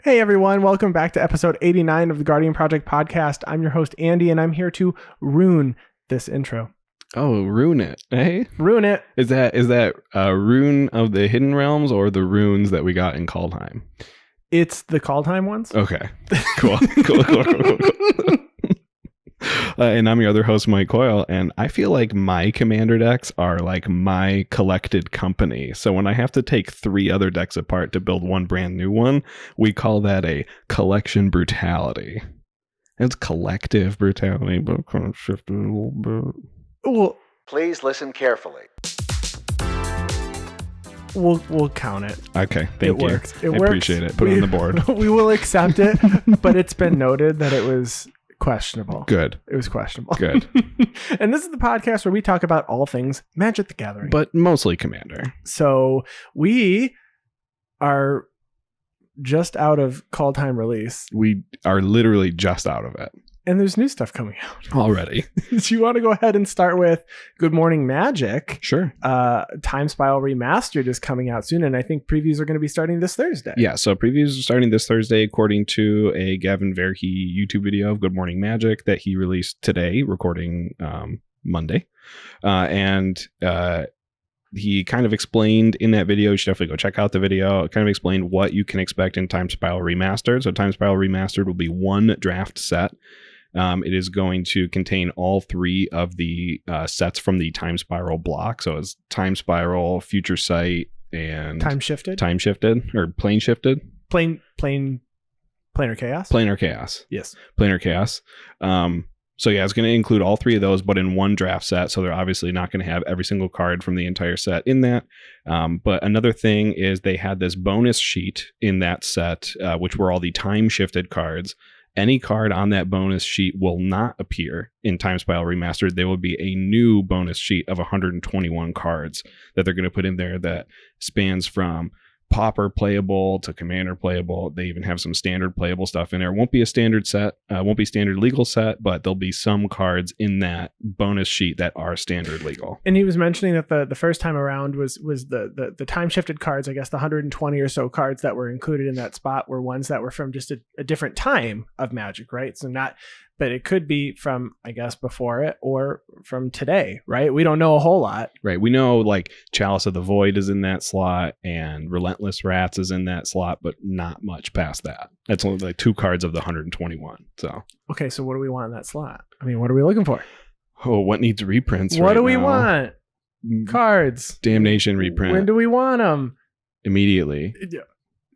Hey everyone, welcome back to episode 89 of the Guardian Project podcast. I'm your host Andy, and I'm here to ruin this intro. Oh, ruin it, eh? Ruin it. Is that Rune of the Hidden Realms or the runes that we got in Kaldheim? It's the Kaldheim ones. Okay, cool. And I'm your other host, Mike Coyle, and I feel like my commander decks are like my collected company. So when I have to take 3 other decks apart to build one brand new one, we call that a collection brutality. It's collective brutality, but kind of shifted a little bit. Well, please listen carefully. We'll count it. Okay, thank you. Works. It I works. appreciate it. Put it on the board. We will accept it, but it's been noted that it was questionable. Good. It was questionable. Good. And this is the podcast where we talk about all things Magic the Gathering. But mostly Commander. So we are just out of Kaldheim release. We are literally just out of it. And there's new stuff coming out Already. So you want to go ahead and start with Good Morning Magic. Sure. Time Spiral Remastered is coming out soon, and I think previews are going to be starting this Thursday. Yeah, so previews are starting this Thursday, according to a Gavin Verhey YouTube video of Good Morning Magic that he released today, recording Monday. He kind of explained in that video, you should definitely go check out the video, kind of explained what you can expect in Time Spiral Remastered. So Time Spiral Remastered will be one draft set. It is going to contain all 3 of the sets from the Time Spiral block. So it's Time Spiral, Future Sight, and Time Shifted, or Plane Shifted. Planar Chaos. Planar Chaos. Yes. Planar Chaos. So yeah, it's going to include all 3 of those, but in one draft set. So they're obviously not going to have every single card from the entire set in that. But another thing is they had this bonus sheet in that set, which were all the time shifted cards. Any card on that bonus sheet will not appear in Time Spiral Remastered. There will be a new bonus sheet of 121 cards that they're going to put in there that spans from Pauper playable to Commander playable. They even have some standard playable stuff in there. It won't be a standard set, won't be standard legal set, but there'll be some cards in that bonus sheet that are standard legal. And he was mentioning that the first time around was the time shifted cards. I guess the 120 or so cards that were included in that spot were ones that were from just a different time of Magic, right? So but it could be from, I guess, before it or from today, right? We don't know a whole lot. Right. We know like Chalice of the Void is in that slot and Relentless Rats is in that slot, but not much past that. That's only like 2 cards of the 121. So okay, so what do we want in that slot? I mean, what are we looking for? Oh, what needs reprints? What right do we now? Want? Cards. Damnation reprint. When do we want them? Immediately. Yeah.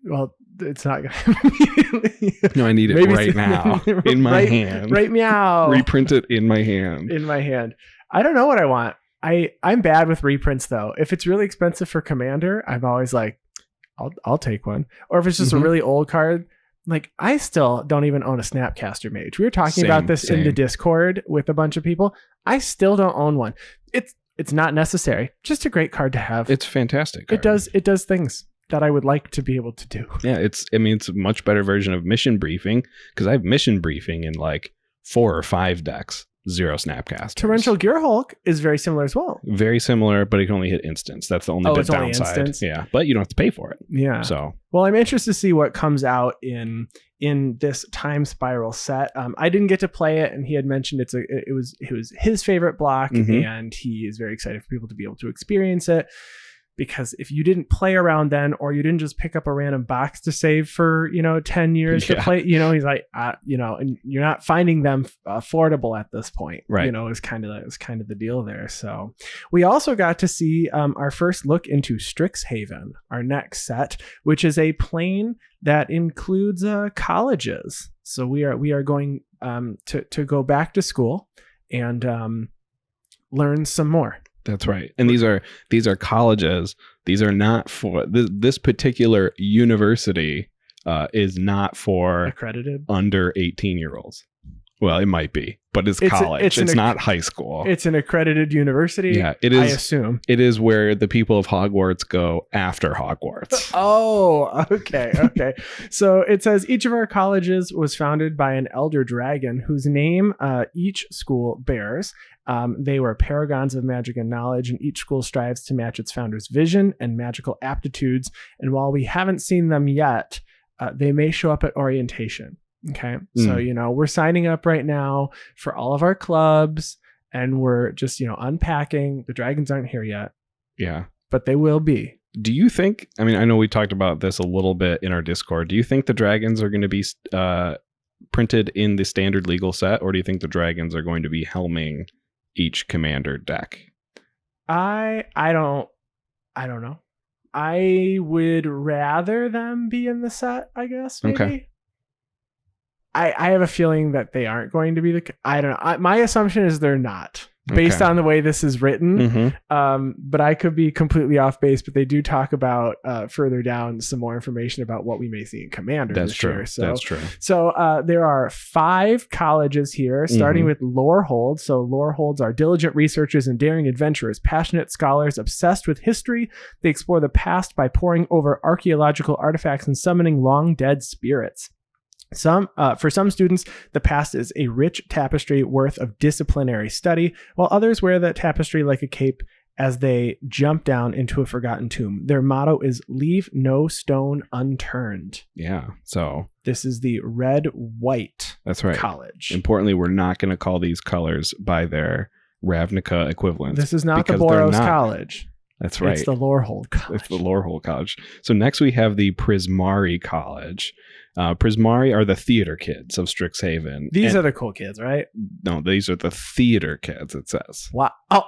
Well, it's not going to. No, I need it right now in my hand. Right meow. Reprint it in my hand. In my hand. I don't know what I want. I'm bad with reprints though. If it's really expensive for Commander, I'm always like, I'll take one. Or if it's just a really old card, like I still don't even own a Snapcaster Mage. We were talking about this in the Discord with a bunch of people. I still don't own one. It's not necessary. Just a great card to have. It's fantastic. It does things that I would like to be able to do. Yeah, it's a much better version of Mission Briefing because I have Mission Briefing in like 4 or 5 decks, 0 Snapcasters. Torrential Gearhulk is very similar as well. Very similar, but it can only hit instants. That's the only big downside. Yeah, but you don't have to pay for it. Yeah. So, well, I'm interested to see what comes out in this Time Spiral set. I didn't get to play it, and he had mentioned it was his favorite block, and he is very excited for people to be able to experience it. Because if you didn't play around then, or you didn't just pick up a random box to save for 10 years to play, he's like, and you're not finding them affordable at this point, right? Is kind of the deal there. So we also got to see our first look into Strixhaven, our next set, which is a plane that includes colleges. So we are going to go back to school and learn some more. That's right. And these are colleges. These are not for this particular university is not for accredited under 18-year-olds. Well, it might be, but it's college. It's not high school. It's an accredited university. Yeah, it is. I assume it is where the people of Hogwarts go after Hogwarts. Oh, okay. So it says each of our colleges was founded by an elder dragon whose name each school bears. They were paragons of magic and knowledge, and each school strives to match its founder's vision and magical aptitudes. And while we haven't seen them yet, they may show up at orientation. Okay. So, we're signing up right now for all of our clubs and we're just, unpacking. The dragons aren't here yet. Yeah. But they will be. Do you think, I know we talked about this a little bit in our Discord. Do you think the dragons are going to be printed in the standard legal set, or do you think the dragons are going to be helming each commander deck? I don't know. I would rather them be in the set, I guess. Maybe. Okay. I have a feeling that they aren't going to be I don't know. My assumption is they're not, based on the way this is written. But I could be completely off base, but they do talk about further down some more information about what we may see in Commander this year. So, that's true. So there are 5 colleges here, starting with Lorehold. So Loreholds are diligent researchers and daring adventurers, passionate scholars obsessed with history. They explore the past by poring over archaeological artifacts and summoning long dead spirits. For some students, the past is a rich tapestry worth of disciplinary study, while others wear the tapestry like a cape as they jump down into a forgotten tomb. Their motto is "Leave no stone unturned." Yeah. So this is the red-white. That's right. College. Importantly, we're not going to call these colors by their Ravnica equivalents. This is not the Boros College. That's right. It's the Lorehold College. It's the Lorehold College. So next we have the Prismari College. Prismari are the theater kids of Strixhaven. These are the cool kids, right? No, these are the theater kids, it says. Wow. Oh,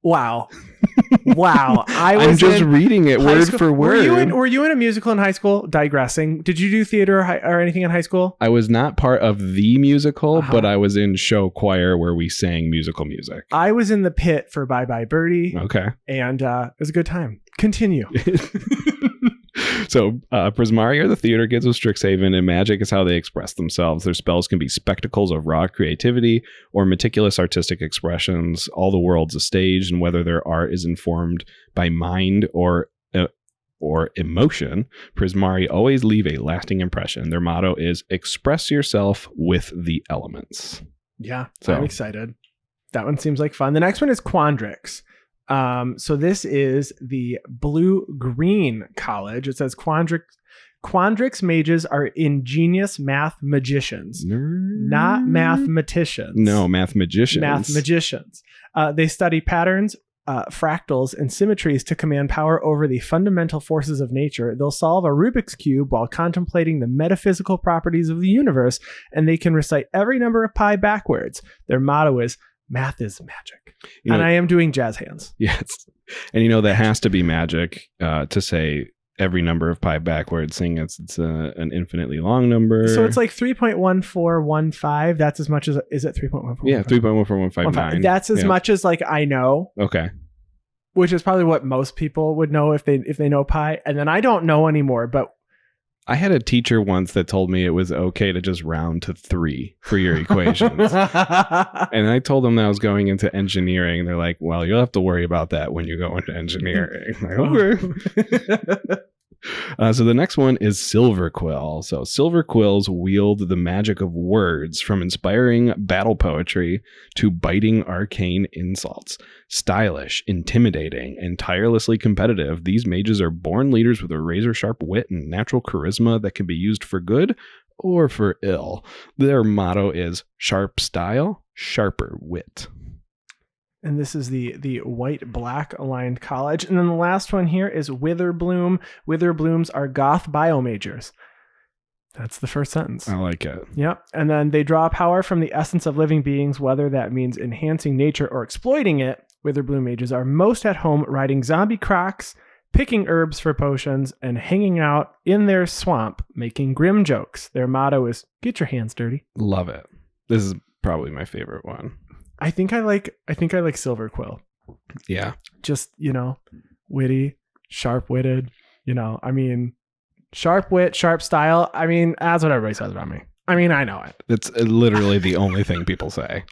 wow. Wow. I'm just reading it word for word. Were you in a musical in high school? Digressing. Did you do theater or anything in high school? I was not part of the musical, but I was in show choir where we sang musical music. I was in the pit for Bye Bye Birdie. Okay. And it was a good time. Continue. So Prismari are the theater kids of Strixhaven, and magic is how they express themselves. Their spells can be spectacles of raw creativity or meticulous artistic expressions. All the world's a stage, and whether their art is informed by mind or emotion, Prismari always leave a lasting impression. Their motto is "Express yourself with the elements." Yeah, so I'm excited. That one seems like fun. The next one is Quandrix. So this is the blue-green college. It says Quandrix mages are ingenious math magicians, not mathematicians. No, math magicians. Math magicians. They study patterns, fractals, and symmetries to command power over the fundamental forces of nature. They'll solve a Rubik's Cube while contemplating the metaphysical properties of the universe, and they can recite every number of pi backwards. Their motto is "Math is magic." And I am doing jazz hands. Yes. And that has to be magic to say every number of pi backwards, seeing it's an infinitely long number. So it's like 3.1415. That's as much as, is it 3.14? Yeah, 3.14159. That's as much as like I know. Okay. Which is probably what most people would know if they know pi. And then I don't know anymore, but I had a teacher once that told me it was okay to just round to 3 for your equations. And I told them that I was going into engineering. They're like, well, you'll have to worry about that when you go into engineering. I'm like, okay. So the next one is Silver Quill. So Silver Quills wield the magic of words, from inspiring battle poetry to biting arcane insults. Stylish, intimidating, and tirelessly competitive, these mages are born leaders with a razor-sharp wit and natural charisma that can be used for good or for ill. Their motto is "Sharp style, sharper wit." And this is the white-black aligned college. And then the last one here is Witherbloom. Witherblooms are goth biomagers. That's the first sentence. I like it. Yep. And then they draw power from the essence of living beings, whether that means enhancing nature or exploiting it. Witherbloom mages are most at home riding zombie crocs, picking herbs for potions, and hanging out in their swamp making grim jokes. Their motto is "Get your hands dirty." Love it. This is probably my favorite one. I think I like Silver Quill. Yeah. Just, witty, sharp-witted, sharp wit, sharp style. I mean, that's what everybody says about me. I mean, I know it. It's literally the only thing people say.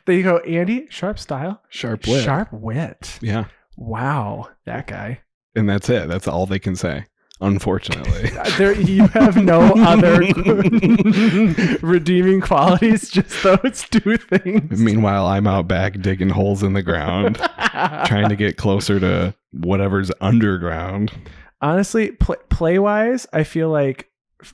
They go, Andy, sharp style, sharp wit. Sharp wit. Yeah. Wow, that guy. And that's it. That's all they can say. Unfortunately, you have no other redeeming qualities, just those 2 things. Meanwhile, I'm out back digging holes in the ground, trying to get closer to whatever's underground. Honestly, play-wise, I feel like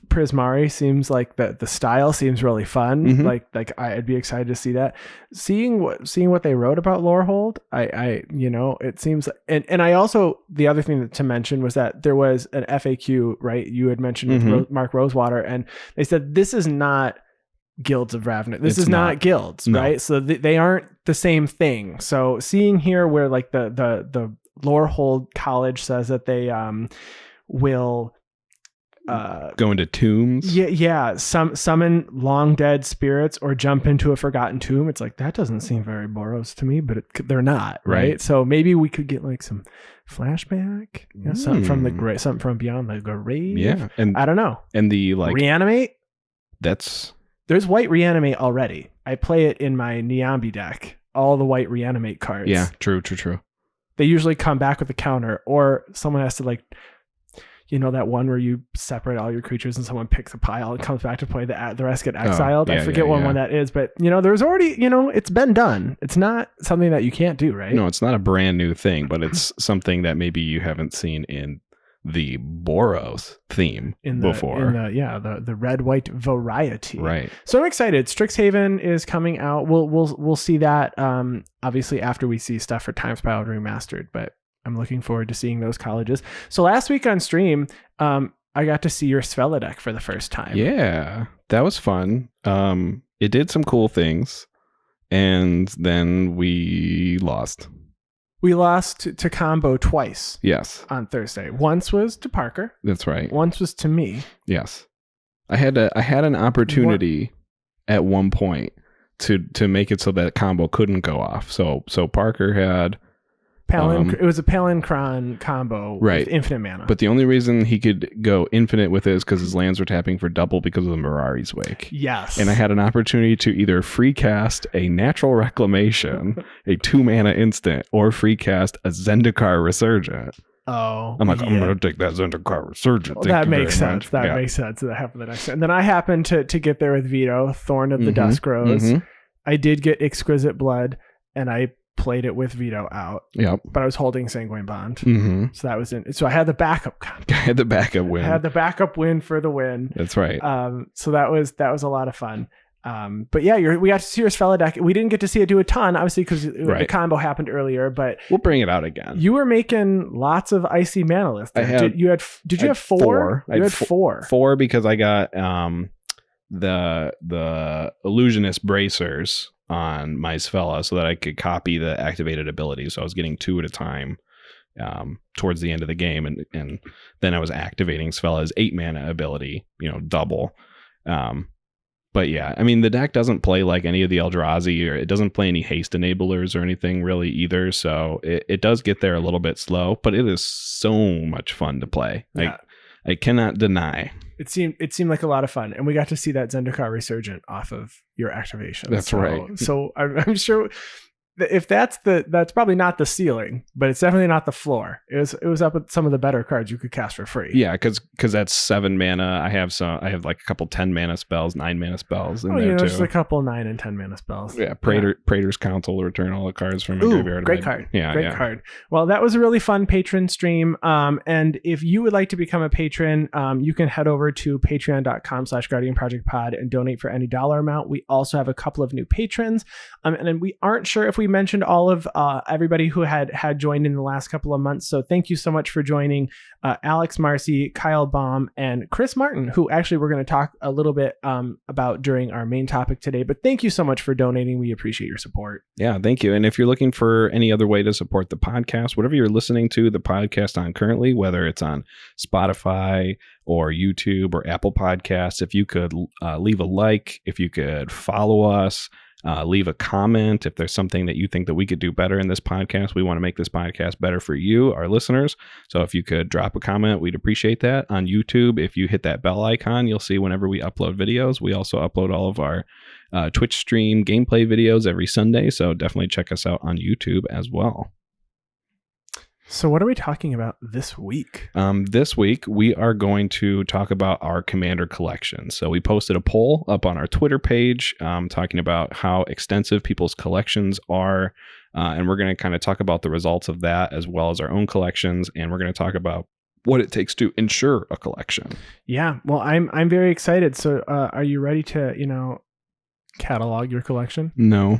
Prismari seems like the style seems really fun. Mhm. Like I'd be excited to see that. Seeing what they wrote about Lorehold, I it seems, and I also, the other thing to mention was that there was an FAQ, right? You had mentioned with Mark Rosewater, and they said this is not Guilds of Ravnica. This is not guilds, No. right? So they aren't the same thing. So seeing here where like the Lorehold College says that they will go into tombs. Summon long dead spirits or jump into a forgotten tomb. It's like, that doesn't seem very Boros to me, but they're not, right? So maybe we could get like some flashback, something from the grave, something from beyond the grave. Yeah, and I don't know. And the like reanimate. There's white reanimate already. I play it in my Niambi deck. All the white reanimate cards. Yeah, true. They usually come back with a counter, or someone has to like, that one where you separate all your creatures and someone picks a pile and comes back to play, the rest get exiled. I forget what one that is, but there's already, it's been done. It's not something that you can't do, right? No, it's not a brand new thing, but it's something that maybe you haven't seen in the Boros theme before. The red white variety. Right. So I'm excited. Strixhaven is coming out. We'll see that obviously after we see stuff for Time Spiral Remastered, but I'm looking forward to seeing those colleges. So last week on stream, I got to see your Svella deck for the first time. Yeah, that was fun. It did some cool things, and then we lost. We lost to Combo twice. Yes. On Thursday. Once was to Parker. That's right. Once was to me. Yes. I had an opportunity at one point to make it so that Combo couldn't go off. So Parker had it was a Palinkron combo with infinite mana. But the only reason he could go infinite with it is because his lands were tapping for double because of the Mirari's Wake. Yes. And I had an opportunity to either free cast a Natural Reclamation, a 2-mana instant, or free cast a Zendikar Resurgent. Oh. I'm like, I'm going to take that Zendikar Resurgent. Well, that makes sense. That makes sense. That happened the next time. And then I happened to get there with Vito, Thorn of the Dusk Rose. I did get Exquisite Blood, and I played it with Vito out. Yep. But I was holding Sanguine Bond. So that was so I had the backup. I had the backup win. I had the backup win for the win. That's right. So that was a lot of fun. But yeah, we got to see your Svella deck. We didn't get to see it do a ton, obviously, because the combo happened earlier. But we'll bring it out again. You were making lots of icy mana lists. Did you have 4? You had 4. 4 because I got the Illusionist Bracers on my Svella so that I could copy the activated abilities. So I was getting 2 at a time towards the end of the game, and then I was activating Svella's 8-mana ability, double. But yeah, I mean, the deck doesn't play like any of the Eldrazi, or it doesn't play any haste enablers or anything really either. So it does get there a little bit slow, but it is so much fun to play. Yeah. I cannot deny. It seemed like a lot of fun, and we got to see that Zendikar Resurgent off of your activation. That's right. So I'm sure if that's probably not the ceiling, but it's definitely not the floor. It was up with some of the better cards you could cast for free. Yeah, because that's 7 mana. I have like a couple 10 mana spells, 9 mana spells in there too. Just a couple 9 and 10 mana spells. Yeah, Praetor's Council to return all the cards from my graveyard. Great card. Yeah, great card. Well, that was a really fun patron stream. And if you would like to become a patron, you can head over to patreon.com/GuardianProjectPod and donate for any dollar amount. We also have a couple of new patrons, and then we aren't sure if we mentioned all of everybody who had joined in the last couple of months. So thank you so much for joining, Alex Marcy, Kyle Baum, and Chris Martin, who actually we're going to talk a little bit about during our main topic today. But thank you so much for donating. We appreciate your support. Yeah, thank you. And if you're looking for any other way to support the podcast, whatever you're listening to the podcast on currently, whether it's on Spotify or YouTube or Apple Podcasts, if you could leave a like, if you could follow us, leave a comment if there's something that you think that we could do better in this podcast. We want to make this podcast better for you, our listeners. So if you could drop a comment, we'd appreciate that. On YouTube, if you hit that bell icon, you'll see whenever we upload videos. We also upload all of our Twitch stream gameplay videos every Sunday. So definitely check us out on YouTube as well. So what are we talking about this week? This week, we are going to talk about our Commander collection. So we posted a poll up on our Twitter page talking about how extensive people's collections are. And we're going to kind of talk about the results of that as well as our own collections. And we're going to talk about what it takes to insure a collection. Yeah. Well, I'm very excited. So are you ready to, catalog your collection? No.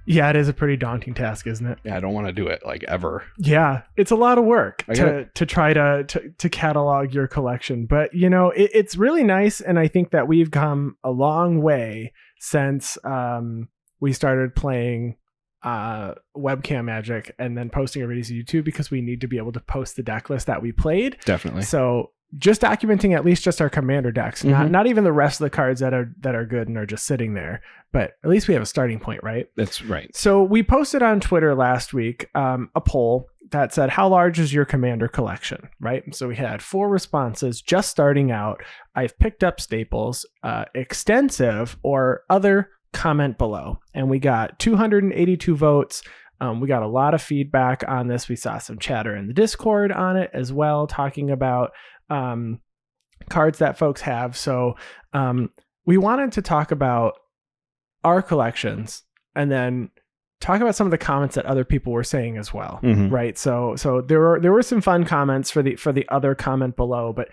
Yeah, it is a pretty daunting task, isn't it? Yeah, I don't want to do it like ever. Yeah, it's a lot of work to try to catalog your collection. But, it's really nice. And I think that we've come a long way since we started playing webcam Magic and then posting our videos to YouTube, because we need to be able to post the deck list that we played. Definitely. So just documenting at least just our commander decks, not even the rest of the cards that are good and are just sitting there, but at least we have a starting point, right? That's right. So we posted on Twitter last week a poll that said, how large is your commander collection, right? So we had 4 responses just starting out. I've picked up staples, extensive, or other, comment below. And we got 282 votes. We got a lot of feedback on this. We saw some chatter in the Discord on it as well, talking about cards that folks have. So we wanted to talk about our collections and then talk about some of the comments that other people were saying as well. Right. So there were some fun comments for the other comment below, but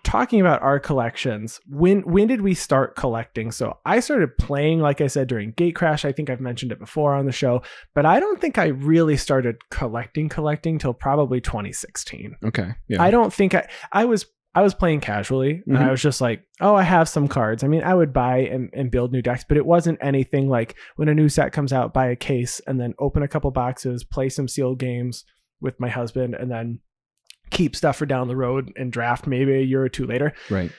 talking about our collections, when did we start collecting? So I started playing, like I said, during Gatecrash. I think I've mentioned it before on the show, but I don't think I really started collecting till probably 2016. Okay. Yeah. I don't think I was playing casually, and I was just like, oh, I have some cards. I mean, I would buy and build new decks, but it wasn't anything like when a new set comes out, buy a case and then open a couple boxes, play some sealed games with my husband, and then keep stuff for down the road and draft maybe a year or two later. Right.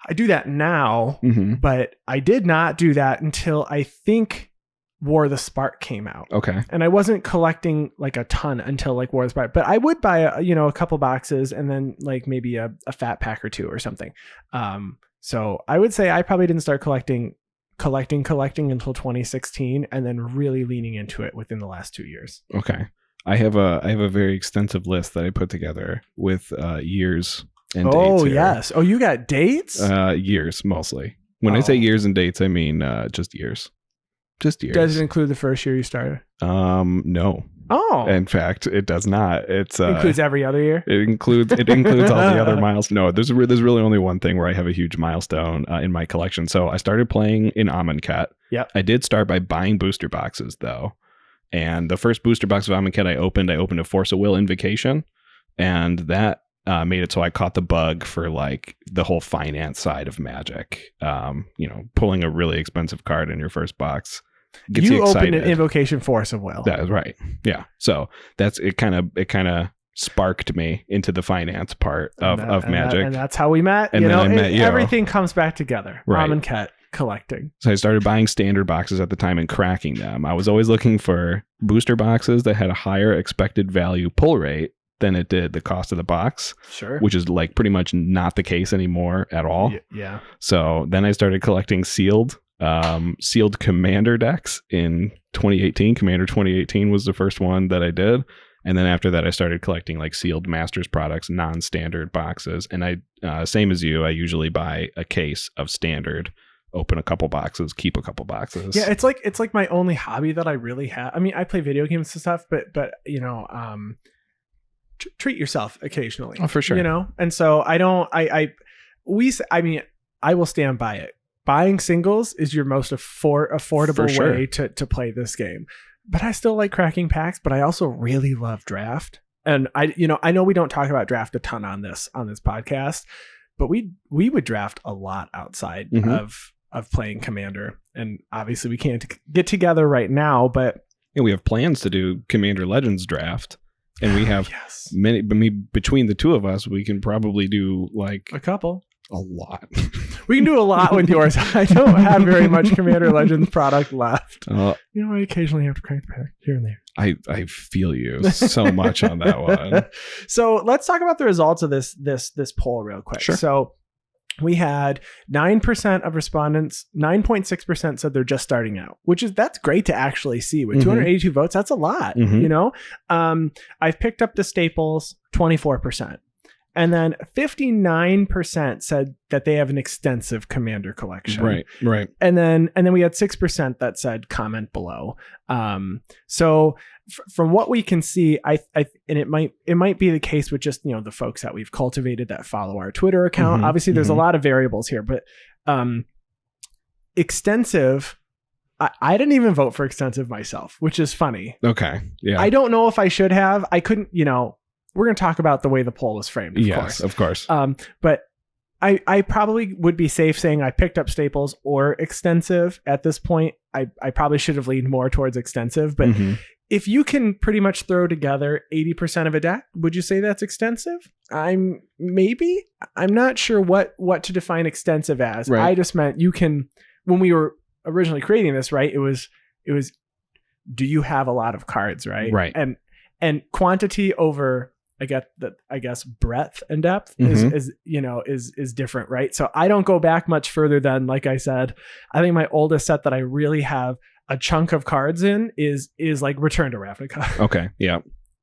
I do that now, but I did not do that until I think War of the Spark came out. Okay. And I wasn't collecting like a ton until like War of the Spark, but I would buy a couple boxes and then like maybe a fat pack or two or something. So I would say I probably didn't start collecting until 2016, and then really leaning into it within the last 2 years. Okay. I have a very extensive list that I put together with years and dates. Oh, here. yes. Oh, you got dates? Years mostly. When I say years and dates, I mean just years. Just years. Does it include the first year you started? No. Oh. In fact, it does not. It includes every other year? It includes all the other milestones. No, there's really only one thing where I have a huge milestone in my collection. So I started playing in Amonkhet. Yep. I did start by buying booster boxes though. And the first booster box of Amonkhet I opened a Force of Will Invocation, and that made it so I caught the bug for like the whole finance side of Magic. Pulling a really expensive card in your first box gets you excited. Opened an Invocation Force of Will. That is right. Yeah. So that's it. Kind of sparked me into the finance part of Magic, and that's how we met. And then I met you. Everything comes back together. Right. Amonkhet collecting. So I started buying standard boxes at the time and cracking them. I was always looking for booster boxes that had a higher expected value pull rate than it did the cost of the box. Sure. Which is like pretty much not the case anymore at all. Yeah. So then I started collecting sealed commander decks in 2018. Commander 2018 was the first one that I did. And then after that, I started collecting like sealed Masters products, non-standard boxes. And I, same as you, I usually buy a case of standard, open a couple boxes, keep a couple boxes. Yeah, it's like my only hobby that I really have. I mean, I play video games and stuff, but treat yourself occasionally. Oh, for sure. And so I will stand by it. Buying singles is your most affordable way to play this game. But I still like cracking packs, but I also really love draft. And I know we don't talk about draft a ton on this podcast, but we would draft a lot outside of playing Commander. And obviously we can't get together right now, but we have plans to do Commander Legends draft. And we have many, between the two of us, we can probably do like a lot. We can do a lot with yours. I don't have very much Commander Legends product left. I occasionally have to crank the pack here and there. I feel you so much on that one. So let's talk about the results of this poll real quick. Sure. So we had 9% of respondents, 9.6% said they're just starting out, that's great to actually see. With 282 votes, that's a lot, I've picked up the staples, 24%. And then 59% said that they have an extensive Commander collection. Right. And then we had 6% that said comment below. So from what we can see, and it might be the case with just, the folks that we've cultivated that follow our Twitter account. Obviously, there's a lot of variables here, but extensive. I didn't even vote for extensive myself, which is funny. Okay. Yeah. I don't know if I should have. I couldn't, we're going to talk about the way the poll was framed. Of course. But I probably would be safe saying I picked up staples or extensive at this point. I probably should have leaned more towards extensive, but if you can pretty much throw together 80% of a deck, would you say that's extensive? I'm not sure what to define extensive as. Right. I just meant you can, when we were originally creating this, right? It was, do you have a lot of cards, right? Right. And quantity over, I guess breadth and depth is different, right? So I don't go back much further than, like I said, I think my oldest set that I really have a chunk of cards in is like Return to Ravnica. Okay. Yeah.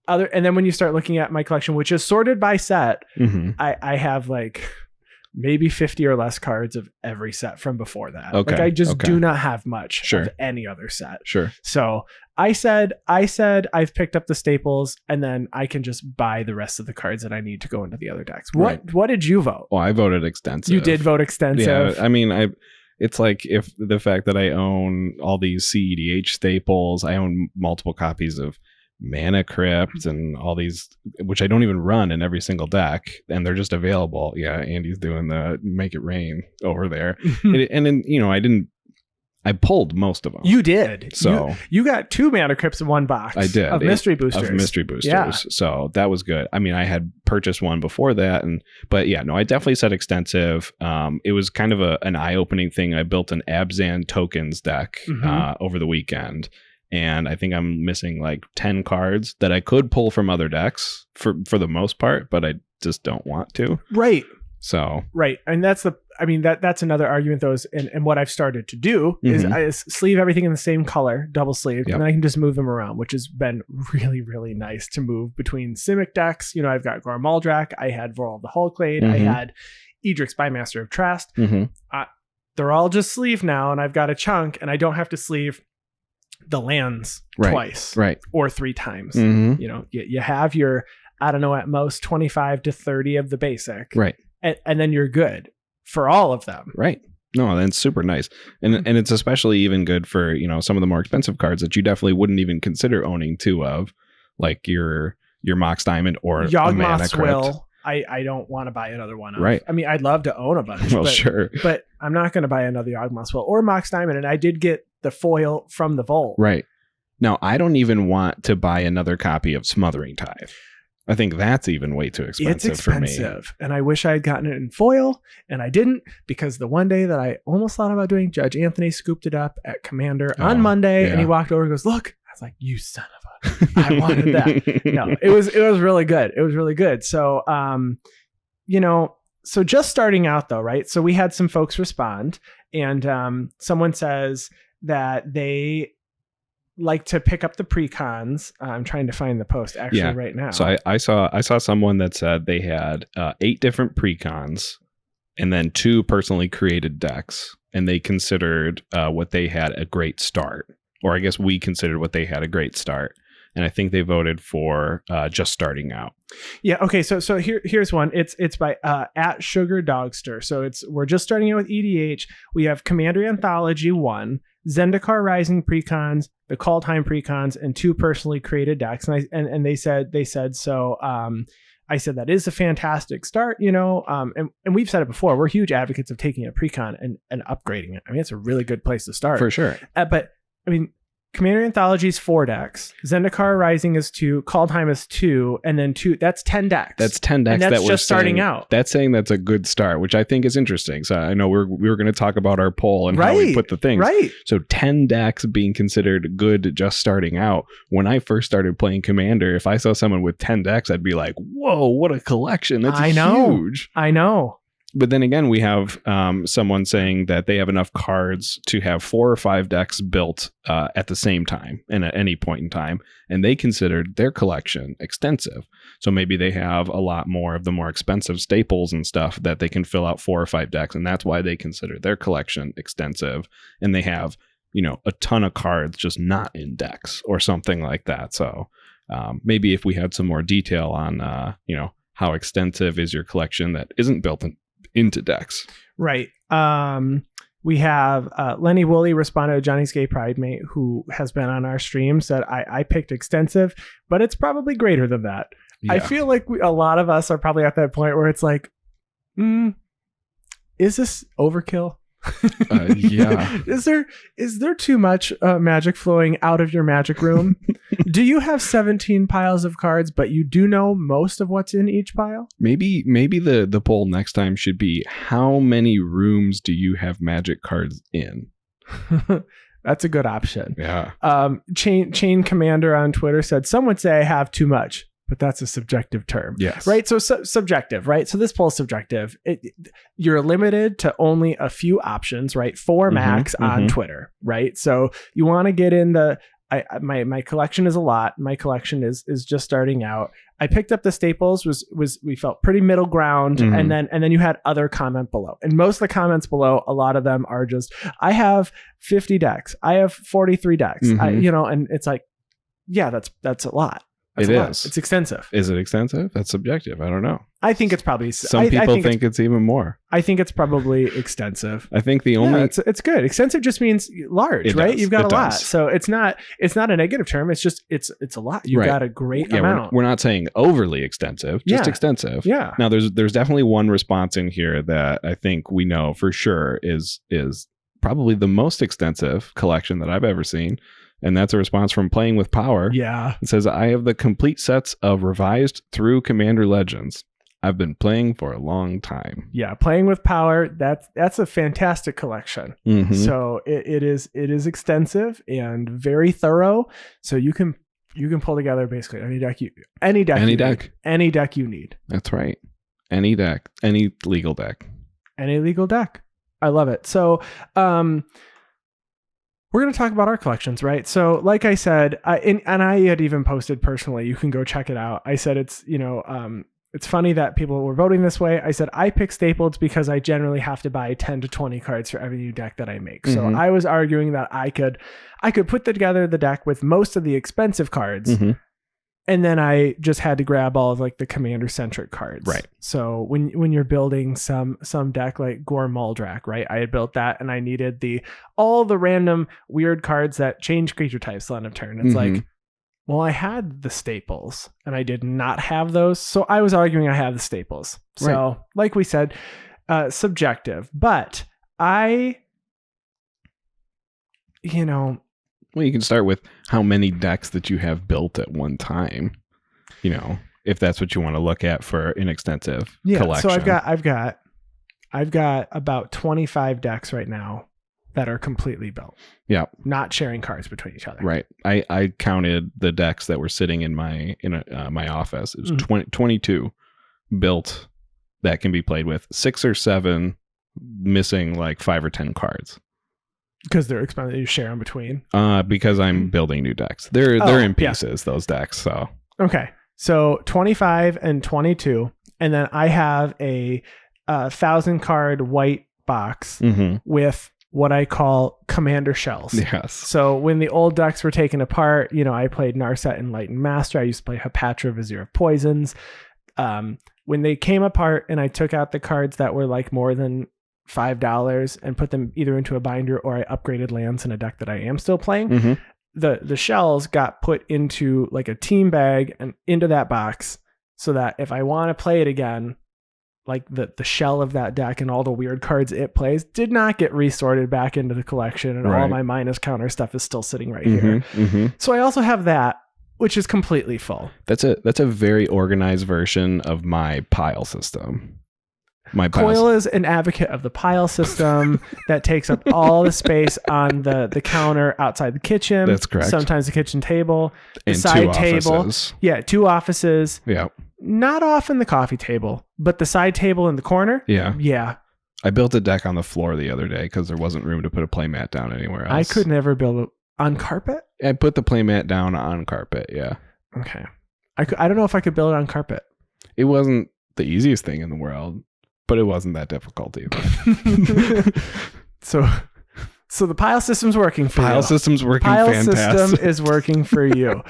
And then when you start looking at my collection, which is sorted by set, I have like maybe 50 or less cards of every set from before that. Okay. Like I just do not have much Sure. of any other set. Sure. So I said I've picked up the staples, and then I can just buy the rest of the cards that I need to go into the other decks. What did you vote? Well, I voted extensive. You did vote extensive. Yeah. I mean, it's like if the fact that I own all these CEDH staples, I own multiple copies of Mana Crypt and all these, which I don't even run in every single deck, and they're just available. Yeah, Andy's doing the Make It Rain over there. And then, I pulled most of them. You did. So you got 2 Mana Crypts in one box. I did. Of mystery boosters. Yeah. So that was good. I mean, I had purchased one before that, but yeah, no, I definitely said extensive. It was kind of an eye-opening thing. I built an Abzan tokens deck over the weekend. And I think I'm missing like 10 cards that I could pull from other decks for the most part, but I just don't want to. Right. So. Right. And that's another argument though, and what I've started to do is I sleeve everything in the same color, double sleeved, and then I can just move them around, which has been really, really nice to move between Simic decks. I've got Gorm Aldrak, I had Vorl of the Hulkblade, I had Edrix Spymaster of Trast. They're all just sleeved now, and I've got a chunk, and I don't have to sleeve the lands twice or 3 times. You have your, I don't know, at most 25 to 30 of the basic, and then you're good for all of them. No, that's super nice. And it's especially even good for, some of the more expensive cards that you definitely wouldn't even consider owning 2 of, like your Mox Diamond or Yawgmoth's Will. I don't want to buy another one of. I mean, I'd love to own a bunch, but I'm not going to buy another Yawgmoth's Will or Mox Diamond, and I did get the foil from the vault. Now, I don't even want to buy another copy of Smothering Tithe. I think that's even way too expensive for me. And I wish I had gotten it in foil, and I didn't, because the one day that I almost thought about doing, Judge Anthony scooped it up at Commander on Monday, and he walked over and goes, "Look." I was like, "You son of a," I wanted that. No, it was really good. It was really good. So, so just starting out though, right? So we had some folks respond, and someone says that they like to pick up the precons. I'm trying to find the post right now. So I saw someone that said they had 8 different precons and then 2 personally created decks, and they considered what they had a great start, or I guess we considered what they had a great start. And I think they voted for just starting out. Yeah. Okay. So here's one. It's by at Sugar Dogster. So we're just starting out with EDH. We have Commander Anthology 1, Zendikar Rising precons, the Call Time precons, and 2 personally created decks. And they said so. I said that is a fantastic start, and we've said it before. We're huge advocates of taking a precon and upgrading it. I mean, it's a really good place to start for sure. But I mean, Commander Anthology is 4 decks. Zendikar Rising is 2. Kaldheim is 2, and then 2. That's 10 decks. That's 10 decks. And that's just starting out. That's saying that's a good start, which I think is interesting. So I know we were going to talk about our poll and how we put the things. So 10 decks being considered good just starting out. When I first started playing Commander, if I saw someone with 10 decks, I'd be like, "Whoa, what a collection! That's huge." I know. But then again, we have someone saying that they have enough cards to have 4 or 5 decks built at the same time and at any point in time. And they considered their collection extensive. So maybe they have a lot more of the more expensive staples and stuff that they can fill out 4 or 5 decks. And that's why they consider their collection extensive. And they have, a ton of cards just not in decks or something like that. So maybe if we had some more detail on, how extensive is your collection that isn't built into decks. Right. We have Lenny Woolley responded to Johnny's Gay Pride Mate, who has been on our stream, said, I picked extensive, but it's probably greater than that. Yeah. I feel like a lot of us are probably at that point where it's like, is this overkill? Yeah. Is there too much magic flowing out of your magic room? Do you have 17 piles of cards, but you do know most of what's in each pile? Maybe the poll next time should be, how many rooms do you have magic cards in? That's a good option. Yeah. Chain Commander on Twitter said, some would say I have too much, but that's a subjective term. Yes. Right. So subjective, right? So this poll is subjective. You're limited to only a few options, right? 4 max on Twitter, right? So you want to get in my collection is a lot. My collection is just starting out. I picked up the staples we felt pretty middle ground. And then you had other comment below. And most of the comments below, a lot of them are just, I have 50 decks. I have 43 decks. And it's like, yeah, that's a lot. It is. It's extensive. Is it extensive? That's subjective. I don't know. I think it's probably. Some people think it's even more. I think it's probably extensive. I think the only. Yeah, it's good. Extensive just means large, right? You've got a lot, so it's not a negative term. It's just it's a lot. You've got a great amount. We're not saying overly extensive, just extensive. Yeah. Now there's definitely one response in here that I think we know for sure is probably the most extensive collection that I've ever seen. And that's a response from Playing with Power. Yeah. It says, I have the complete sets of revised through Commander Legends. I've been playing for a long time. Yeah. Playing with Power. That's a fantastic collection. So it is extensive and very thorough. So you can pull together basically any deck you need. That's right. Any deck, any legal deck. I love it. So, we're going to talk about our collections, right? So like I said, and I had even posted personally, you can go check it out. I said, it's funny that people were voting this way. I said, I pick stapled because I generally have to buy 10 to 20 cards for every new deck that I make. So I was arguing that I could put together the deck with most of the expensive cards. And then I just had to grab all of like the commander centric cards. Right. So when you're building some deck like Gore Muldrak, right? I had built that and I needed all the random weird cards that change creature types on a turn. It's like, well, I had the staples and I did not have those. So I was arguing I have the staples. So like we said, subjective, but well, you can start with how many decks that you have built at one time, if that's what you want to look at for an extensive collection. So I've got about 25 decks right now that are completely built. Yeah. Not sharing cards between each other. Right. I counted the decks that were sitting in my office. It was 22 built that can be played with, 6 or 7 missing like 5 or 10 cards. Because they're expensive, you share them between. Because I'm building new decks. They're in pieces, those decks. So okay, so 25 and 22, and then I have a 1,000 card white box with what I call commander shells. Yes. So when the old decks were taken apart, I played Narset Enlightened Master. I used to play Hepatra, Vizier of Poisons. When they came apart, and I took out the cards that were like more than $5 and put them either into a binder, or I upgraded lands in a deck that I am still playing. The shells got put into like a team bag and into that box, so that if I want to play it again, like the shell of that deck and all the weird cards it plays did not get resorted back into the collection, and all my minus counter stuff is still sitting right here. So I also have that, which is completely full. That's a very organized version of my pile system. Coyle is an advocate of the pile system that takes up all the space on the counter outside the kitchen. That's correct. Sometimes the kitchen table, the and side 2 table. offices. Yeah, 2 offices. Yeah. Not often the coffee table, but the side table in the corner. Yeah. Yeah. I built a deck on the floor the other day because there wasn't room to put a playmat down anywhere else. I could never build it on carpet. I put the playmat down on carpet. Yeah. Okay. I don't know if I could build it on carpet. It wasn't the easiest thing in the world, but it wasn't that difficult either. So the pile system's working for you. Pile system's working pile fantastic. system is working for you.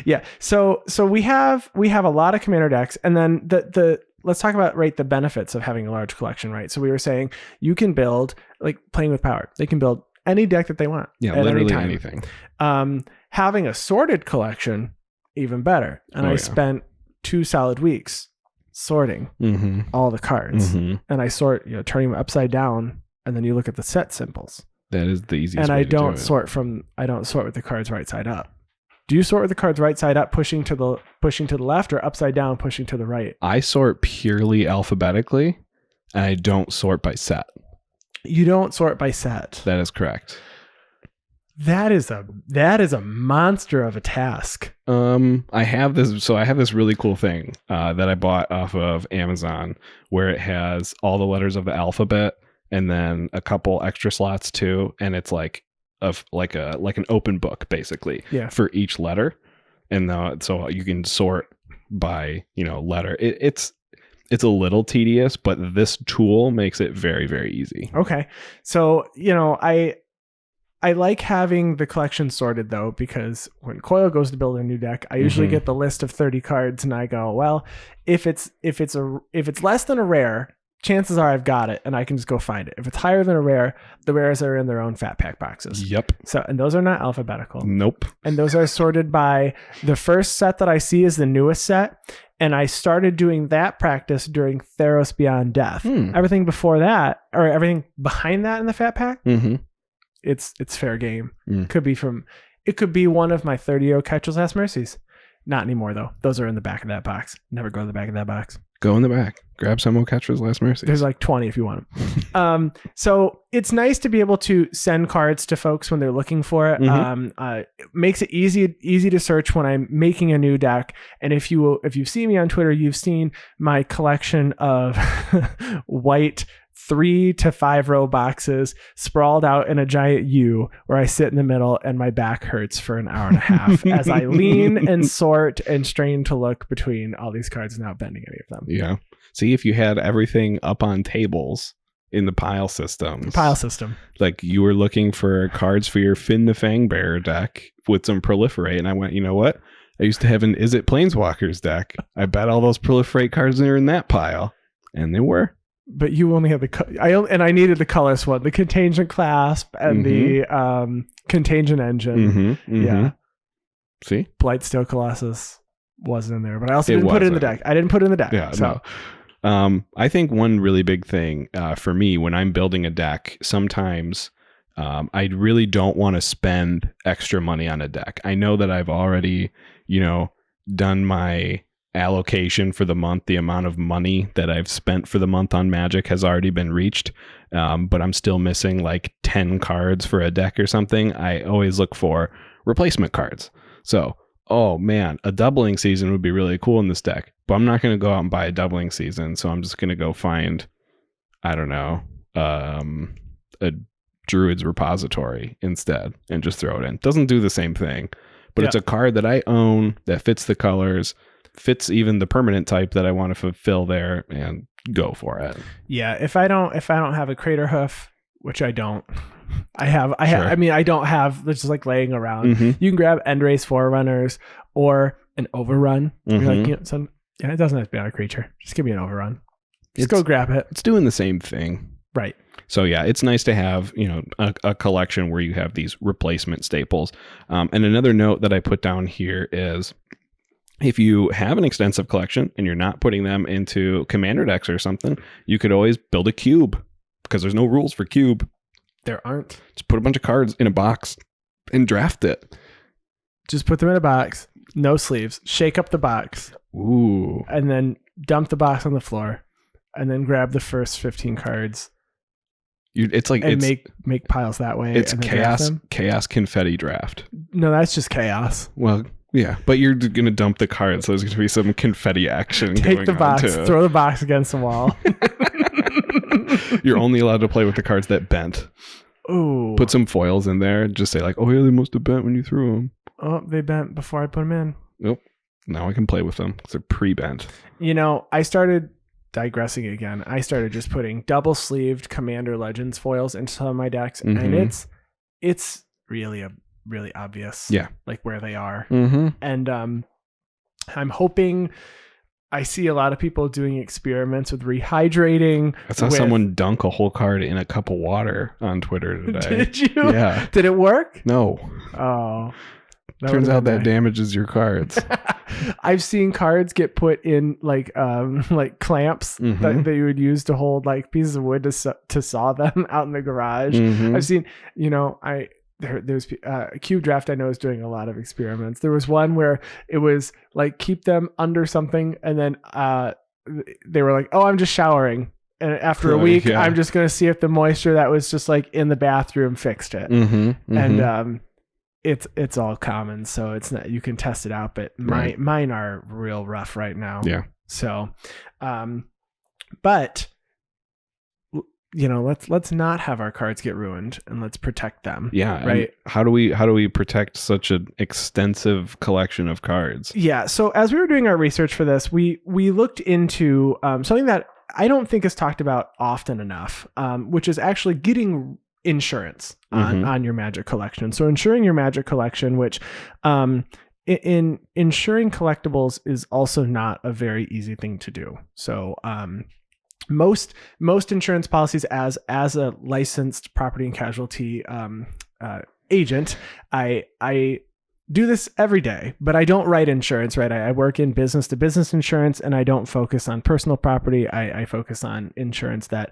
Yeah. So we have a lot of commander decks, and then the let's talk about the benefits of having a large collection, right? So we were saying you can build, like playing with power, they can build any deck that they want. Yeah, literally anything. Having a sorted collection, even better. And I spent 2 solid weeks sorting all the cards, and I sort, turning them upside down. And then you look at the set symbols. That is the easiest. And way I to do don't it. I don't sort with the cards right side up. Do you sort with the cards right side up, pushing to the left, or upside down, pushing to the right? I sort purely alphabetically, and I don't sort by set. You don't sort by set. That is correct. That is a monster of a task. I have this really cool thing that I bought off of Amazon where it has all the letters of the alphabet and then a couple extra slots too, and it's like an open book basically for each letter, and so you can sort by letter. It's a little tedious, but this tool makes it very, very easy. Okay, so I like having the collection sorted though, because when Coyle goes to build a new deck, I usually get the list of 30 cards, and I go, well, if it's less than a rare, chances are I've got it and I can just go find it. If it's higher than a rare, the rares are in their own fat pack boxes. Yep. So, and those are not alphabetical. Nope. And those are sorted by the first set that I see is the newest set. And I started doing that practice during Theros Beyond Death. Everything before that, or everything behind that in the fat pack, it's fair game. It could be one of my 30 Ketchel's Last Mercies. Not anymore though. Those are in the back of that box. Never go to the back of that box. Go in the back. Grab some O'Ketcher's Last Mercy. There's like 20 if you want them. So it's nice to be able to send cards to folks when they're looking for it. It makes it easy to search when I'm making a new deck. And if you've seen me on Twitter, you've seen my collection of white 3 to 5 row boxes sprawled out in a giant U where I sit in the middle and my back hurts for an hour and a half as I lean and sort and strain to look between all these cards without bending any of them. Yeah. See, if you had everything up on tables in the pile system, like you were looking for cards for your Finn the Fangbearer deck with some proliferate, and I went, you know what? I used to have an Is It Planeswalkers deck. I bet all those proliferate cards are in that pile, and they were. But you only had I needed the colorless one, the Contagion Clasp and the Contagion Engine. Yeah. See? Blightsteel Colossus wasn't in there, but I also didn't put it in the deck. I didn't put it in the deck. Yeah, so. No. I think one really big thing for me when I'm building a deck, sometimes I really don't want to spend extra money on a deck. I know that I've already, done my allocation for the month. The amount of money that I've spent for the month on Magic has already been reached, but I'm still missing like 10 cards for a deck or something. I always look for replacement cards. So, oh man, a doubling season would be really cool in this deck, but I'm not going to go out and buy a doubling season. So I'm just going to go find, I don't know, a Druid's Repository instead and just throw it in. Doesn't do the same thing, but it's a card that I own that fits the colors, fits even the permanent type that I want to fulfill there, and go for it. Yeah, if I don't have a Crater Hoof, which I don't, I don't have, that's just like laying around. You can grab Endrace Forerunners or an Overrun. You're like, it doesn't have to be on a creature. Just give me an Overrun. Just go grab it. It's doing the same thing. Right. So yeah, it's nice to have, a collection where you have these replacement staples. And another note that I put down here is, if you have an extensive collection and you're not putting them into commander decks or something, you could always build a cube, because there's no rules for cube. There aren't. Just put a bunch of cards in a box and draft it. Just put them in a box, no sleeves, shake up the box. Ooh. And then dump the box on the floor, and then grab the first 15 cards. Make piles that way. It's chaos confetti draft. No, that's just chaos. Well, Yeah, but you're going to dump the card, so there's going to be some confetti action. Take the box, throw the box against the wall. You're only allowed to play with the cards that bent. Ooh. Put some foils in there. Just say like, oh yeah, they must have bent when you threw them. Oh, they bent before I put them in. Nope. Now I can play with them because they're pre-bent. I started digressing again. I started just putting double-sleeved Commander Legends foils into some of my decks, and it's really obvious. Yeah, like where they are. And I'm hoping. I see a lot of people doing experiments with rehydrating. I saw someone dunk a whole card in a cup of water on Twitter today. Did you? Yeah. Did it work? No. Oh. Turns out that damages your cards. I've seen cards get put in like clamps that you would use to hold like pieces of wood to saw them out in the garage. I've seen, there's Cube Draft I know is doing a lot of experiments. There was one where it was like keep them under something, and then they were like, oh, I'm just showering, and after a week I'm just going to see if the moisture that was just like in the bathroom fixed it. And it's all common, so it's not, you can test it out, but mine are real rough right now. Yeah. So but let's not have our cards get ruined, and let's protect them. Yeah. Right. How do we protect such an extensive collection of cards? Yeah. So as we were doing our research for this, we looked into something that I don't think is talked about often enough, which is actually getting insurance on your Magic collection. So insuring your Magic collection, which in insuring collectibles is also not a very easy thing to do. So most insurance policies, as a licensed property and casualty agent, I do this every day, but I don't write insurance, right? I work in business to business insurance, and I don't focus on personal property. I focus on insurance that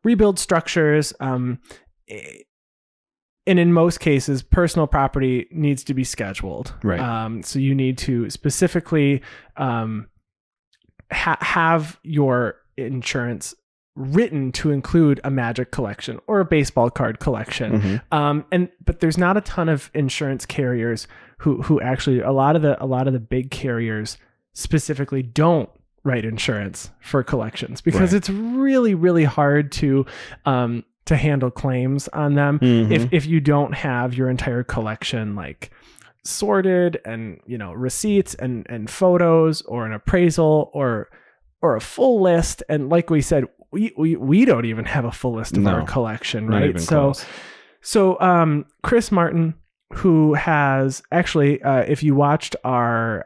rebuilds structures. And in most cases, personal property needs to be scheduled. Right. So you need to specifically have your insurance written to include a Magic collection or a baseball card collection. But there's not a ton of insurance carriers who actually, a lot of the big carriers specifically don't write insurance for collections because it's really, really hard to handle claims on them if you don't have your entire collection like sorted and receipts and photos or an appraisal or a full list. And like we said, we don't even have a full list of our collection, right? So Chris Martin, who has actually, if you watched our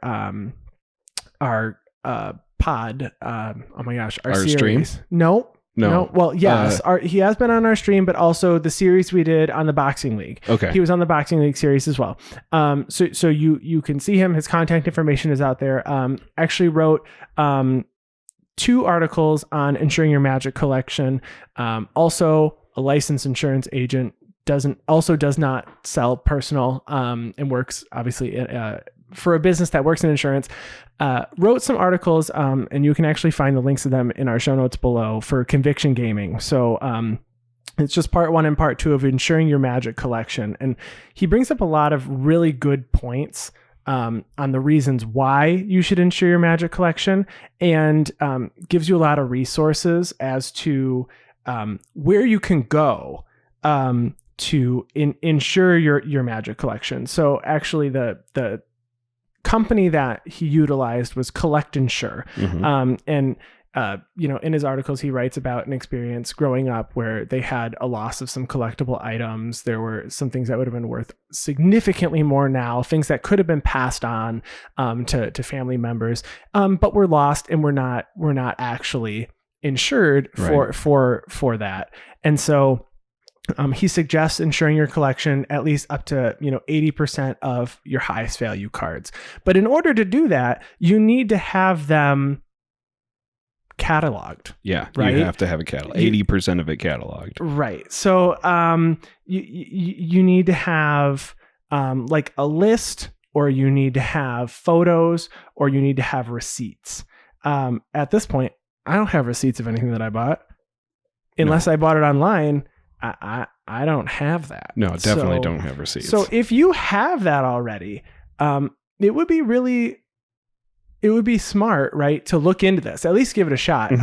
pod, oh my gosh, our series. Stream? No. Well, yes, he has been on our stream, but also the series we did on the Boxing League. Okay. He was on the Boxing League series as well. So you can see him. His contact information is out there. Actually wrote 2 articles on insuring your Magic collection. Also a licensed insurance agent, does not sell personal, and works obviously for a business that works in insurance. Wrote some articles, and you can actually find the links to them in our show notes below for Conviction Gaming. So it's just part 1 and part 2 of insuring your Magic collection. And he brings up a lot of really good points on the reasons why you should insure your Magic collection, and gives you a lot of resources as to where you can go to insure your Magic collection. So actually the company that he utilized was Collect Insure. And in his articles, he writes about an experience growing up where they had a loss of some collectible items. There were some things that would have been worth significantly more now, things that could have been passed on to family members, but were lost and were not actually insured for that. And so he suggests insuring your collection at least up to 80% of your highest value cards. But in order to do that, you need to have them cataloged. Yeah, right? You have to have a catalog. 80% of it cataloged. Right. So you need to have like a list, or you need to have photos, or you need to have receipts. At this point, I don't have receipts of anything that I bought. Unless I bought it online, I don't have that. No, definitely don't have receipts. So if you have that already, it would be smart, right, to look into this, at least give it a shot.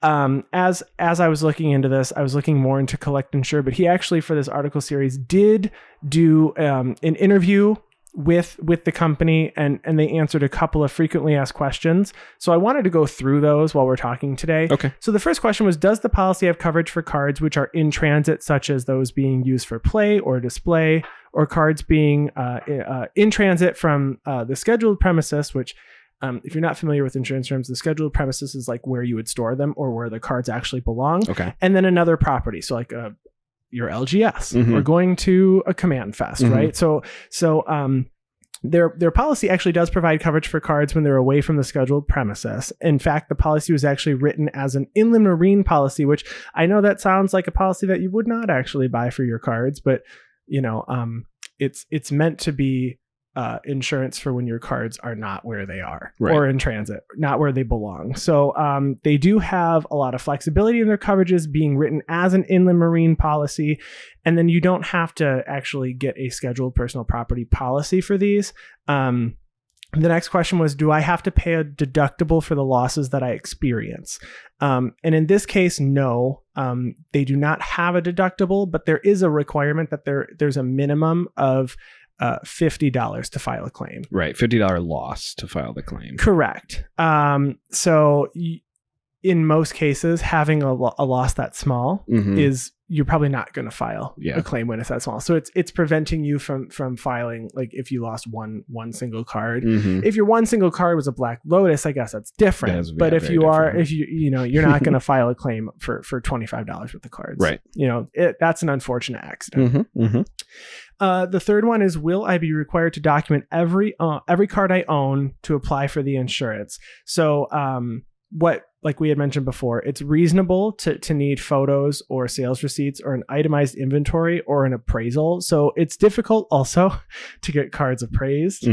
As I was looking into this, I was looking more into Collect Insure, but he actually, for this article series, did do an interview with the company, and they answered a couple of frequently asked questions. So I wanted to go through those while we're talking today. Okay. So the first question was, does the policy have coverage for cards which are in transit, such as those being used for play or display, or cards being in transit from the scheduled premises, which if you're not familiar with insurance terms, the scheduled premises is like where you would store them or where the cards actually belong. Okay. And then another property. So like your LGS or going to a Command Fest, right? So their policy actually does provide coverage for cards when they're away from the scheduled premises. In fact, the policy was actually written as an inland marine policy, which I know that sounds like a policy that you would not actually buy for your cards, but it's meant to be insurance for when your cards are not where they are, right, or in transit, not where they belong. So they do have a lot of flexibility in their coverages, being written as an inland marine policy. And then you don't have to actually get a scheduled personal property policy for these. The next question was, do I have to pay a deductible for the losses that I experience? And in this case, no, they do not have a deductible, but there is a requirement that there's a minimum of $50 to file a claim. Right. $50 loss to file the claim. Correct. So in most cases, having a loss that small is, you're probably not going to file a claim when it's that small. So it's preventing you from filing, like if you lost one single card. If your one single card was a Black Lotus, I guess that's different. But if you're not going to file a claim for $25 worth of cards, right? That's an unfortunate accident. The third one is, will I be required to document every card I own to apply for the insurance? So like we had mentioned before, it's reasonable to need photos or sales receipts or an itemized inventory or an appraisal. So it's difficult also to get cards appraised.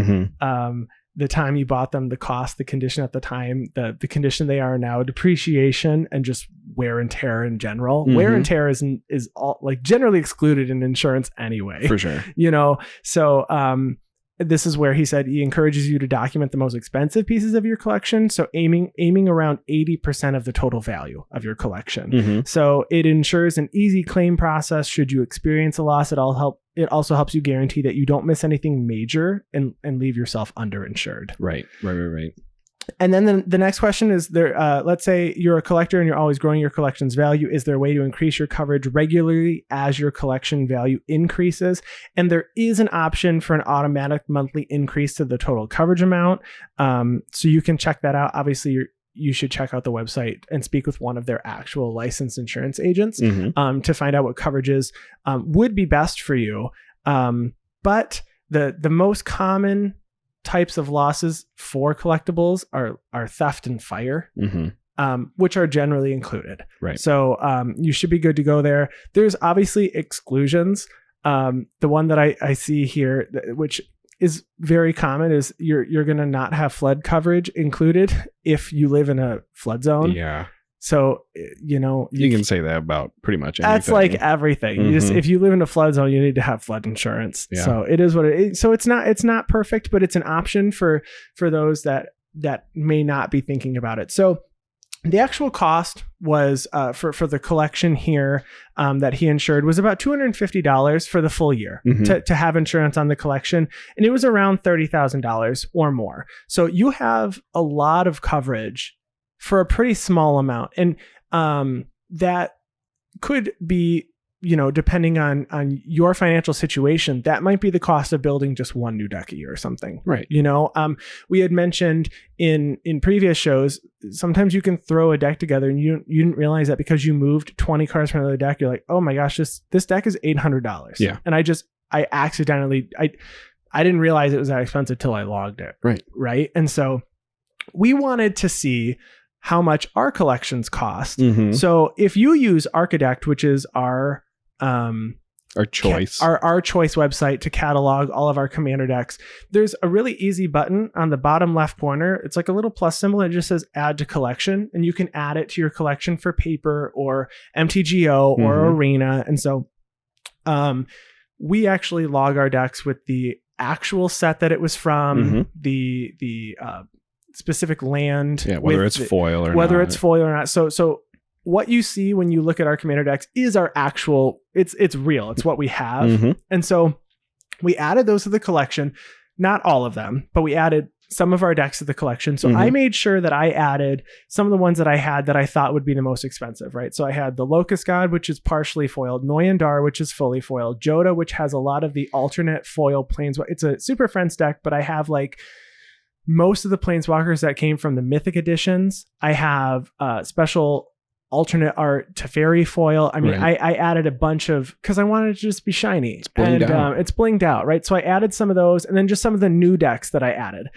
The time you bought them, the cost, the condition at the time, the condition they are now, depreciation, and just wear and tear in general. Wear and tear is all, like, generally excluded in insurance anyway. For sure. So this is where he said he encourages you to document the most expensive pieces of your collection. So aiming around 80% of the total value of your collection. So it ensures an easy claim process. Should you experience a loss, it also helps you guarantee that you don't miss anything major and leave yourself underinsured. Right. And then the next question is, let's say you're a collector and you're always growing your collection's value. Is there a way to increase your coverage regularly as your collection value increases? And there is an option for an automatic monthly increase to the total coverage amount. So you can check that out. Obviously, you should check out the website and speak with one of their actual licensed insurance agents to find out what coverages would be best for you. But the most common types of losses for collectibles are theft and fire, which are generally included. Right. So you should be good to go there. There's obviously exclusions. The one that I see here, which is very common, is you're going to not have flood coverage included if you live in a flood zone. Yeah. So, you can say that about pretty much anything. That's like everything. If you live in a flood zone, you need to have flood insurance. Yeah. So it is what it is. So it's not perfect, but it's an option for those that may not be thinking about it. So the actual cost was for the collection here that he insured was about $250 for the full year to have insurance on the collection. And it was around $30,000 or more. So you have a lot of coverage for a pretty small amount. And that could be, depending on your financial situation, that might be the cost of building just one new deck a year or something. Right. We had mentioned in previous shows, sometimes you can throw a deck together and you didn't realize that because you moved 20 cards from another deck, you're like, oh my gosh, this deck is $800. Yeah. And I accidentally, I didn't realize it was that expensive till I logged it. Right. Right. And so we wanted to see how much our collections cost. So if you use Archidect, which is our choice, our choice website to catalog all of our Commander decks, there's a really easy button on the bottom left corner. It's like a little plus symbol. It just says add to collection, and you can add it to your collection for paper or MTGO or Arena. And so we actually log our decks with the actual set that it was from, the specific land, whether it's foil or whether not. it's foil or not. So what you see when you look at our Commander decks is our actual. It's real. It's what we have, and so we added those to the collection. Not all of them, but we added some of our decks to the collection. So I made sure that I added some of the ones that I had that I thought would be the most expensive, right? So I had the Locust God, which is partially foiled, Noyandar, which is fully foiled, Joda, which has a lot of the alternate foil planeswalkers. It's a Super Friends deck, but I have like most of the planeswalkers that came from the Mythic editions. I have special alternate art Teferi foil. I mean, I added a bunch of, because I wanted it to just be shiny. It's blinged out. It's blinged out, right? So I added some of those, and then just some of the new decks that I added.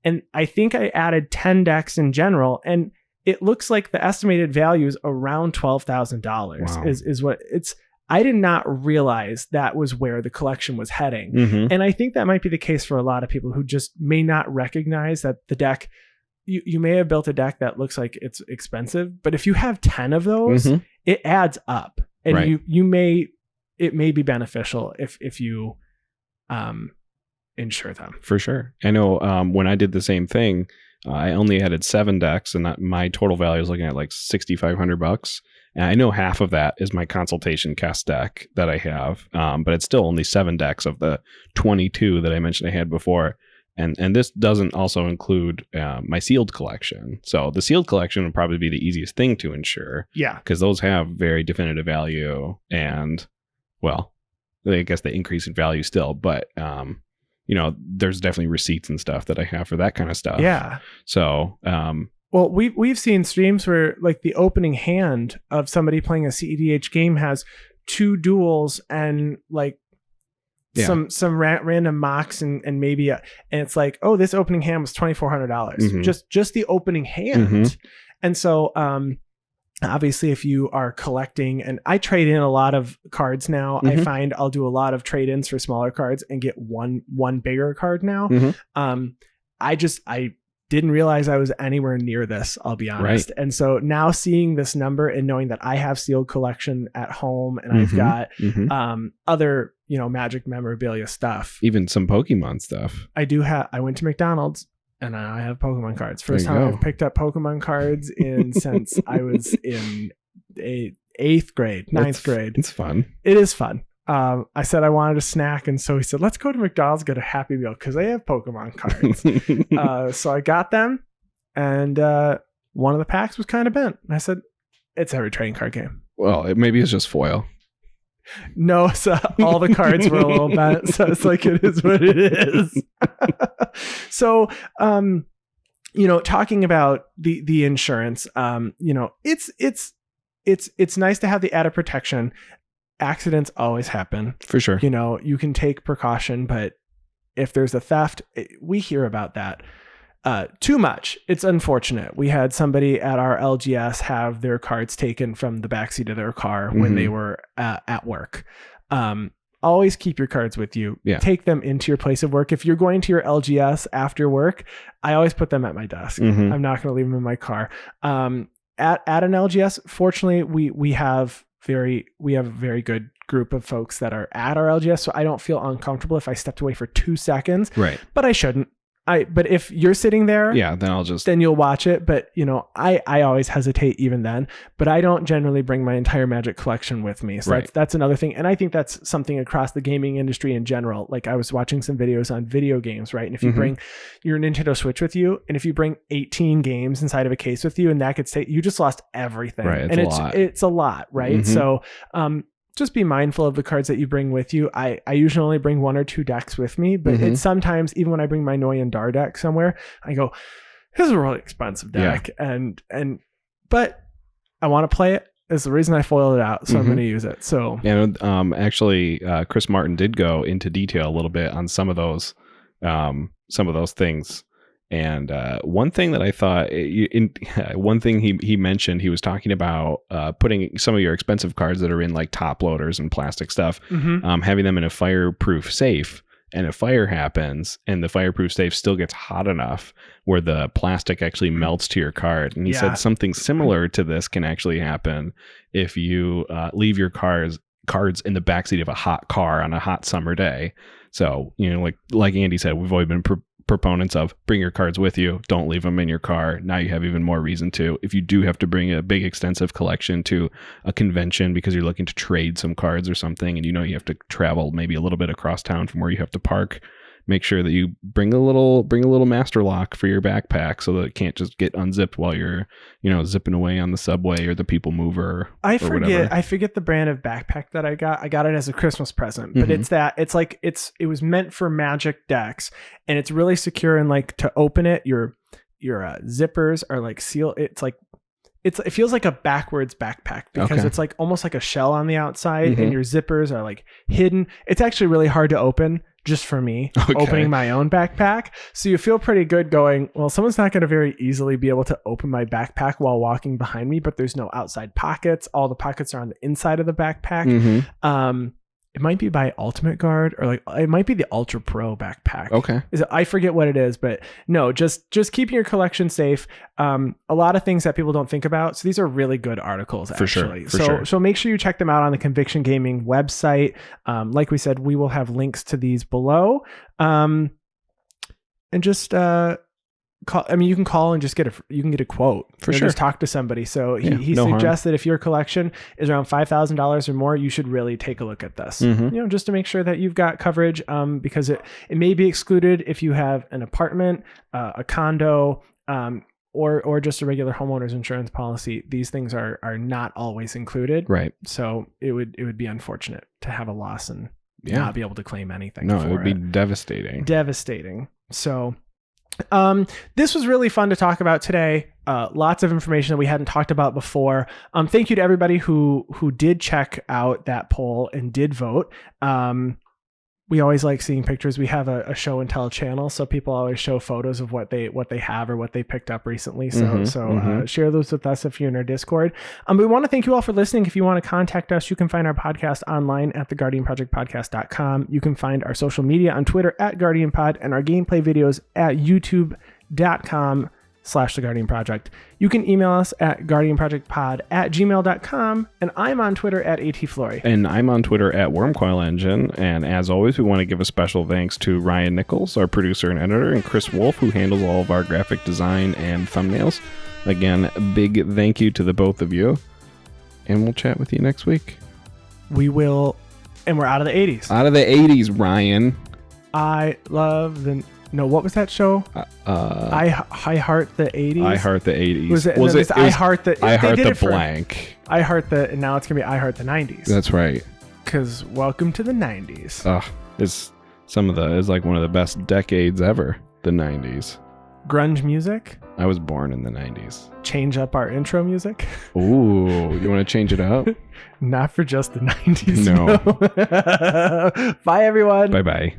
And I think I added 10 decks in general, and it looks like the estimated value is around $12,000 is what it's. I did not realize that was where the collection was heading. And I think that might be the case for a lot of people who just may not recognize that the deck, you may have built a deck that looks like it's expensive, but if you have 10 of those, it adds up, and it may be beneficial if you insure them. For sure. I know when I did the same thing, I only added 7 decks, and my total value is looking at like $6,500. And I know half of that is my consultation cast deck that I have, but it's still only 7 decks of the 22 that I mentioned I had before. And this doesn't also include my sealed collection. So the sealed collection would probably be the easiest thing to insure. Yeah. Because those have very definitive value, and, well, I guess they increase in value still, but there's definitely receipts and stuff that I have for that kind of stuff. Yeah. So, well, we've seen streams where like the opening hand of somebody playing a CEDH game has 2 duels and like some random mocks and maybe and it's like, oh, this opening hand was $2,400. Just the opening hand. And so obviously, if you are collecting, and I trade in a lot of cards now, I find I'll do a lot of trade-ins for smaller cards and get one bigger card now. I didn't realize I was anywhere near this, I'll be honest. And so now seeing this number and knowing that I have sealed collection at home, and I've got other, Magic memorabilia stuff. Even some Pokemon stuff. I do have, I went to McDonald's, and I have Pokemon cards. First time I've picked up Pokemon cards since I was in 8th grade, 9th grade. It's fun. It is fun. I said I wanted a snack, and so he said, let's go to McDonald's, get a Happy Meal, because they have Pokemon cards. So I got them, and one of the packs was kind of bent. And I said, it's every trading card game. Well, maybe it's just foil. No, so all the cards were a little bent, so it's like, it is what it is. So, talking about the insurance, it's nice to have the added protection. Accidents always happen. For sure. You can take precaution, but if there's a theft, we hear about that too much. It's unfortunate. We had somebody at our LGS have their cards taken from the backseat of their car when they were at work. Always keep your cards with you. Yeah. Take them into your place of work. If you're going to your LGS after work, I always put them at my desk. I'm not going to leave them in my car. At an LGS, fortunately, we have a very good group of folks that are at our LGS, so I don't feel uncomfortable if I stepped away for 2 seconds. Right. But I shouldn't. But if you're sitting there, then you'll watch it. But I always hesitate even then. But I don't generally bring my entire Magic collection with me. So that's another thing. And I think that's something across the gaming industry in general. Like, I was watching some videos on video games, right? And if you bring your Nintendo Switch with you, and if you bring 18 games inside of a case with you, and that gets you just lost everything. Right. It's a lot, right? So just be mindful of the cards that you bring with you. I usually only bring 1 or 2 decks with me, but it's sometimes, even when I bring my Noyandar deck somewhere, I go, this is a really expensive deck. But I want to play it. It's the reason I foiled it out. So I'm going to use it. So, actually, Chris Martin did go into detail a little bit on some of those things. And one thing that I thought, one thing he mentioned, he was talking about putting some of your expensive cards that are in like top loaders and plastic stuff, having them in a fireproof safe. And if fire happens and the fireproof safe still gets hot enough where the plastic actually melts to your card. And he said something similar to this can actually happen if you leave your cards cards in the backseat of a hot car on a hot summer day. So, like Andy said, we've always been proponents of bring your cards with you. Don't leave them in your car. Now you have even more reason to. If you do have to bring a big extensive collection to a convention because you're looking to trade some cards or something, and you have to travel maybe a little bit across town from where you have to park, make sure that you bring a little master lock for your backpack so that it can't just get unzipped while you're zipping away on the subway or the people mover. I forget the brand of backpack that I got. I got it as a Christmas present, but it was meant for Magic decks, and it's really secure, and like to open it, your zippers are like sealed. It feels like a backwards backpack because it's like almost like a shell on the outside, and your zippers are like hidden. It's actually really hard to open. Just for me, opening my own backpack. So you feel pretty good going, well, someone's not going to very easily be able to open my backpack while walking behind me, but there's no outside pockets. All the pockets are on the inside of the backpack. It might be by Ultimate Guard, or like it might be the Ultra Pro backpack. Okay. I forget what it is, but no, just keeping your collection safe. A lot of things that people don't think about. So these are really good articles, actually. For sure. So make sure you check them out on the Conviction Gaming website. Like we said, we will have links to these below. And just call. I mean, you can call and just get a quote. For sure. Just talk to somebody. So he suggests that if your collection is around $5,000 or more, you should really take a look at this. Just to make sure that you've got coverage. Because it may be excluded if you have an apartment, a condo, or just a regular homeowner's insurance policy. These things are not always included. Right. So it would be unfortunate to have a loss and not be able to claim anything. No, it would be devastating. Devastating. So. This was really fun to talk about today. Lots of information that we hadn't talked about before. Thank you to everybody who did check out that poll and did vote. We always like seeing pictures. We have a show and tell channel, so people always show photos of what they have or what they picked up recently. So share those with us if you're in our Discord. We want to thank you all for listening. If you want to contact us, you can find our podcast online at theguardianprojectpodcast.com. You can find our social media on Twitter at GuardianPod and our gameplay videos at youtube.com/The Guardian Project. You can email us at guardianprojectpod@gmail.com, and I'm on Twitter at ATFlory. And I'm on Twitter at WormCoilEngine. And as always, we want to give a special thanks to Ryan Nichols, our producer and editor, and Chris Wolf, who handles all of our graphic design and thumbnails. Again, a big thank you to the both of you, and we'll chat with you next week. We will, and we're out of the 80s. Out of the 80s, Ryan. I love the... No, what was that show? I Heart the 80s. I Heart the 80s. Was it I Heart the? I Heart the blank. I Heart the, and now it's gonna be I Heart the 90s. That's right. Because welcome to the 90s. It's like one of the best decades ever. The 90s. Grunge music. I was born in the 90s. Change up our intro music. Ooh, you want to change it up? Not for just the 90s. No. Bye, everyone. Bye-bye.